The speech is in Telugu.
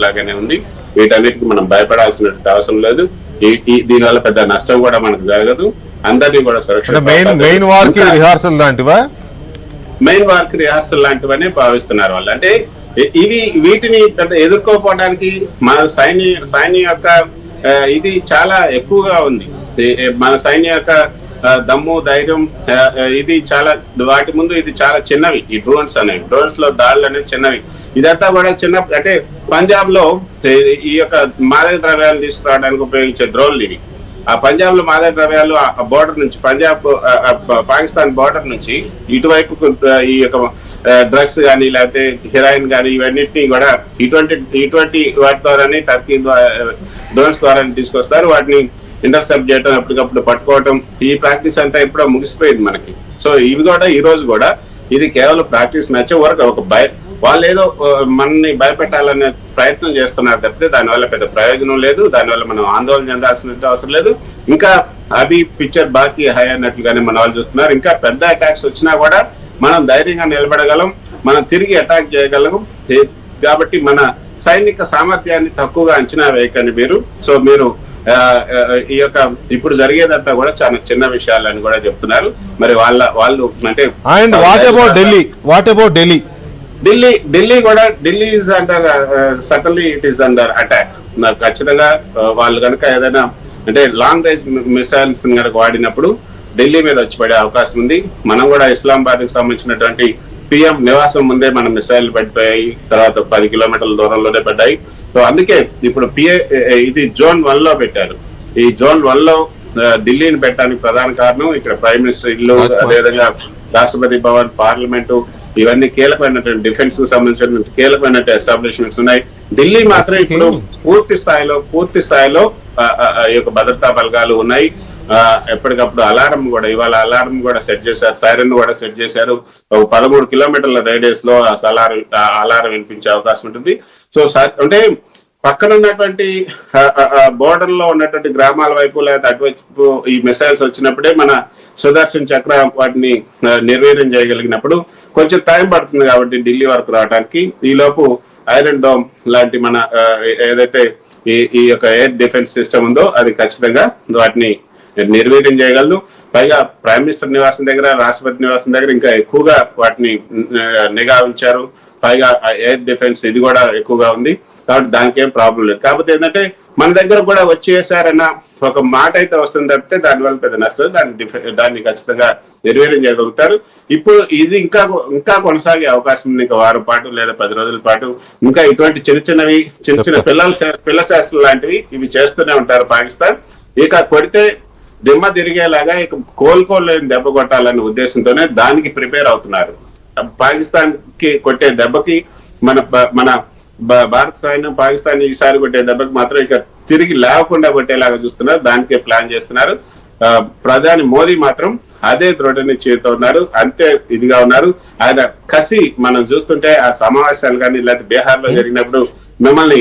లాగానే ఉంది. వీటన్నిటికి మనం భయపడాల్సిన అవసరం లేదు. దీనివల్ల పెద్ద నష్టం కూడా మనకు జరగదు. అందరినీ కూడా సురక్షిత మెయిన్ వార్క్ రిహార్సల్ లాంటివనే భావిస్తున్నారు వాళ్ళు. అంటే వీటిని పెద్ద ఎదుర్కోపోవడానికి మన సైన్యం యొక్క ఇది చాలా ఎక్కువగా ఉంది. మన సైన్యం యొక్క దమ్ము ధైర్యం ఇది చాలా, వాటి ముందు ఇది చాలా చిన్నవి. ఈ డ్రోన్స్ లో దాడులు అనేది చిన్నవి. ఇదంతా కూడా చిన్న, అంటే పంజాబ్ లో ఈ యొక్క మాదక ద్రవ్యాలు తీసుకురావడానికి ఉపయోగించే డ్రోన్లు ఇవి. ఆ పంజాబ్ లో మాదక ద్రవ్యాలు ఆ బోర్డర్ నుంచి, పాకిస్తాన్ బోర్డర్ నుంచి ఇటువైపు ఈ యొక్క డ్రగ్స్ కానీ లేకపోతే హెరాయిన్ కానీ ఇవన్నిటిని కూడా ఇటువంటి వాటి ద్వారానే టర్కీ డ్రోన్స్ ద్వారా తీసుకొస్తారు. వాటిని ఇంటర్సెప్ట్ చేయడం, అప్పటికప్పుడు పట్టుకోవటం, ఈ ప్రాక్టీస్ అంతా ఎప్పుడో ముగిసిపోయింది మనకి. సో ఇవి కూడా ఈ రోజు కూడా ఇది కేవలం ప్రాక్టీస్ మ్యాచ్ వరకు ఒక వాళ్ళు ఏదో మనని భయపెట్టాలనే ప్రయత్నం చేస్తున్నారు తప్పితే దానివల్ల పెద్ద ప్రయోజనం లేదు. దానివల్ల మనం ఆందోళన చెందాల్సిన అవసరం లేదు. ఇంకా అవి పిక్చర్ బాకీ హై అన్నట్లుగానే మన వాళ్ళు చూస్తున్నారు. ఇంకా పెద్ద అటాక్స్ వచ్చినా కూడా మనం ధైర్యంగా నిలబడగలం, మనం తిరిగి అటాక్ చేయగలం. కాబట్టి మన సైనిక సామర్థ్యాన్ని తక్కువగా అంచనా వేయకండి మీరు. సో మీరు ఈ యొక్క ఇప్పుడు జరిగేదంతా కూడా చాలా చిన్న విషయాలని కూడా చెప్తున్నారు. మరి వాళ్ళు అంటే ఢిల్లీ కూడా Delhi is under, suddenly it is under attack. నాకు ఖచ్చితంగా వాళ్ళు కనుక ఏదైనా అంటే లాంగ్ రేంజ్ మిసైల్స్ కనుక వాడినప్పుడు ఢిల్లీ మీద వచ్చి పడే అవకాశం ఉంది. మనం కూడా ఇస్లామాబాద్ కి సంబంధించినటువంటి పిఎం నివాసం ముందే మనం మిసైల్ పడిపోయాయి, తర్వాత 10 కిలోమీటర్ల దూరంలోనే పడ్డాయి. సో అందుకే ఇప్పుడు ఇది Zone 1 లో పెట్టారు. ఈ Zone 1 లో ఢిల్లీని పెట్టడానికి ప్రధాన కారణం ఇక్కడ ప్రైమ్ మినిస్టర్ ఇల్లు, అదేవిధంగా రాష్ట్రపతి భవన్, పార్లమెంటు, ఇవన్నీ కీలకమైనటువంటి డిఫెన్స్ కు సంబంధించిన కీలకమైన ఎస్టాబ్లిష్మెంట్స్ ఉన్నాయి. ఢిల్లీ మాత్రం ఇప్పుడు పూర్తి స్థాయిలో ఈ యొక్క భద్రతా బలగాలు ఉన్నాయి. ఎప్పటికప్పుడు ఇవాళ అలారం కూడా సెట్ చేశారు, సైరన్ కూడా సెట్ చేశారు. ఒక 13 కిలోమీటర్ల రేడియస్ లో అలారం వినిపించే అవకాశం ఉంటుంది. సో అంటే పక్కన ఉన్నటువంటి బోర్డర్ లో ఉన్నటువంటి గ్రామాల వైపు లేదా అటువైపు ఈ మిసైల్స్ వచ్చినప్పుడే మన సుదర్శన్ చక్ర వాటిని నిర్వీర్యం చేయగలిగినప్పుడు కొంచెం టైం పడుతుంది. కాబట్టి ఢిల్లీ వరకు రావడానికి ఈ లోపు ఐరన్ డోమ్ లాంటి మన ఏదైతే ఈ యొక్క ఎయిర్ డిఫెన్స్ సిస్టమ్ ఉందో అది ఖచ్చితంగా వాటిని నిర్వీర్యం చేయగలదు. పైగా ప్రైమ్ మినిస్టర్ నివాసం దగ్గర, రాష్ట్రపతి నివాసం దగ్గర ఇంకా ఎక్కువగా వాటిని నిఘా ఉంచారు. పైగా ఎయిర్ డిఫెన్స్ ఇది కూడా ఎక్కువగా ఉంది. కాబట్టి దానికి ఏం ప్రాబ్లం లేదు. కాకపోతే ఏంటంటే మన దగ్గర కూడా వచ్చేసారన్న ఒక మాట అయితే వస్తుంది తప్పితే దానివల్ల పెద్ద నష్టం, దాన్ని ఖచ్చితంగా నిర్వీర్యం చేయగలుగుతారు. ఇప్పుడు ఇది ఇంకా కొనసాగే అవకాశం ఉంది. ఇంకా వారం పాటు లేదా 10 రోజుల పాటు ఇంకా ఇటువంటి చిన్న పిల్ల శాస్త్రం లాంటివి ఇవి చేస్తూనే ఉంటారు పాకిస్తాన్. ఇక కొడితే దిమ్మ తిరిగేలాగా ఇక కోలుకోలేని దెబ్బ కొట్టాలనే ఉద్దేశంతోనే దానికి ప్రిపేర్ అవుతున్నారు. పాకిస్తాన్ కి కొట్టే దెబ్బకి మన భారత సైన్యం పాకిస్తాన్ ఈసారి కొట్టే దెబ్బకి మాత్రం ఇక తిరిగి లేకుండా కొట్టేలాగా చూస్తున్నారు. దానికే ప్లాన్ చేస్తున్నారు. ప్రధాని మోదీ మాత్రం అదే దృఢ నిశ్చయంతో ఉన్నారు, అంతే ఇదిగా ఉన్నారు. ఆయన కసి మనం చూస్తుంటే ఆ సమావేశాలు కానీ లేకపోతే బీహార్ లో జరిగినప్పుడు మిమ్మల్ని